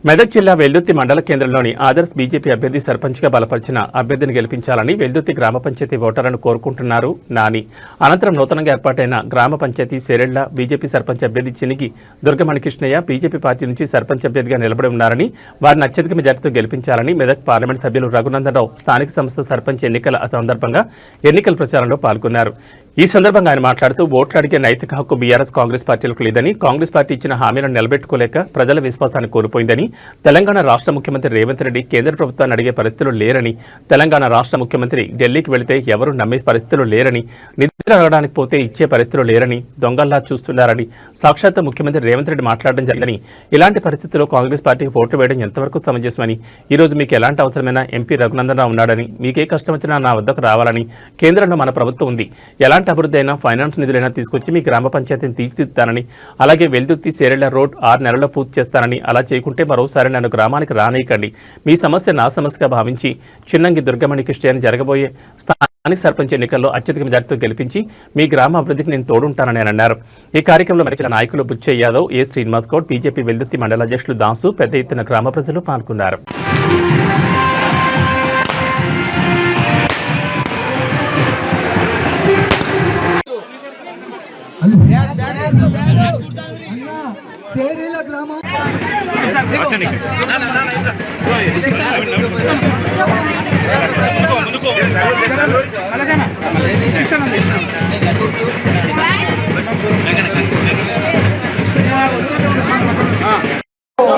మెదక్ జిల్లా వెల్దుర్తి మండల కేంద్రంలోని ఆదర్శ్ బీజేపీ అభ్యర్థి సర్పంచ్గా బలపరిచిన అభ్యర్థిని గెలిపించాలని వెల్దుర్తి గ్రామ పంచాయతీ ఓటర్లను కోరుకుంటున్నారు నాని. అనంతరం నూతనంగా ఏర్పాటైన గ్రామ పంచాయతీ సేరెళ్ల బీజేపీ సర్పంచ్ అభ్యర్థి చినిగి దుర్గమణికృష్ణయ్య బీజేపీ పార్టీ నుంచి సర్పంచ్ అభ్యర్థిగా నిలబడి ఉన్నారని, వారిని అత్యధిక మెజార్టీతో గెలిపించాలని మెదక్ పార్లమెంట్ సభ్యులు రఘునందనరావు స్థానిక సంస్థ సర్పంచ్ ఎన్నికల సందర్భంగా ఎన్నికల ప్రచారంలో పాల్గొన్నారు. ఈ సందర్భంగా ఆయన మాట్లాడుతూ ఓట్లు అడిగే నైతిక హక్కు బీఆర్ఎస్ కాంగ్రెస్ పార్టీలకు లేదని, కాంగ్రెస్ పార్టీ ఇచ్చిన హామీలను నిలబెట్టుకోలేక ప్రజల విశ్వాసాన్ని కోల్పోయిందని, తెలంగాణ రాష్ట్ర ముఖ్యమంత్రి రేవంత్ రెడ్డి కేంద్ర ప్రభుత్వాన్ని అడిగే పరిస్థితులు లేరని, తెలంగాణ రాష్ట్ర ముఖ్యమంత్రి ఢిల్లీకి వెళితే ఎవరూ నమ్మే పరిస్థితులు లేరని, నిద్ర అడగడానికి పోతే ఇచ్చే పరిస్థితులు లేరని, దొంగల్లా చూస్తున్నారని సాక్షాత్ ముఖ్యమంత్రి రేవంత్ రెడ్డి మాట్లాడడం జరిగిందని, ఇలాంటి పరిస్థితుల్లో కాంగ్రెస్ పార్టీకి ఓట్లు వేయడం ఎంతవరకు సమంజసమని, ఈరోజు మీకు ఎలాంటి అవసరమైనా ఎంపీ రఘునందనరావు ఉన్నాడని, మీకే కష్టం వచ్చినా నా వద్దకు రావాలని, కేంద్రంలో మన ప్రభుత్వం ఉంది, ఎలాంటి అభివృద్ధి అయినా ఫైనాన్స్ నిధులైనా తీసుకొచ్చి మీ గ్రామ పంచాయతీని తీర్చిదిద్దానని, అలాగే వెల్దుర్తి సేరెళ్ల రోడ్ 6 నెలల్లో పూర్తి చేస్తానని, అలా చేయకుంటే మరోసారి నన్ను గ్రామానికి రానీయకండి, మీ సమస్య నా సమస్యగా భావించి చిన్నంగి దుర్గమణికృష్ణయ్యని జరగబోయే స్థానిక సర్పంచ్ ఎన్నికల్లో అత్యధిక మెజార్టీతో గెలిపించి మీ గ్రామ అభివృద్ధికి నేను తోడుంటానని అన్నారు. ఈ కార్యక్రమంలో మరిచిన నాయకులు బుచ్చయ్య యాదవ్, ఏ శ్రీనివాస్ గౌడ్, బీజేపీ వెల్దుర్తి మండల అధ్యక్షులు దాసు, పెద్ద ఎత్తున గ్రామ ప్రజలు పాల్గొన్నారు.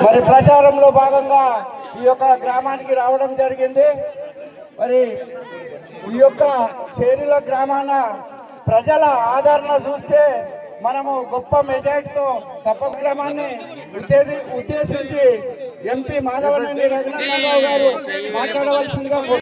మరి ప్రచారంలో భాగంగా ఈ యొక్క గ్రామానికి రావడం జరిగింది. మరి ఈ యొక్క చేరిల గ్రామాన ప్రజల ఆదరణ చూస్తే మనము గొప్ప మెజార్టీతో తప్పక గ్రామాన్ని ఉద్దేశించి ఎంపీ మాధవరెడ్డి రఘునందనరావు గారు మాట్లాడవలసిందిగా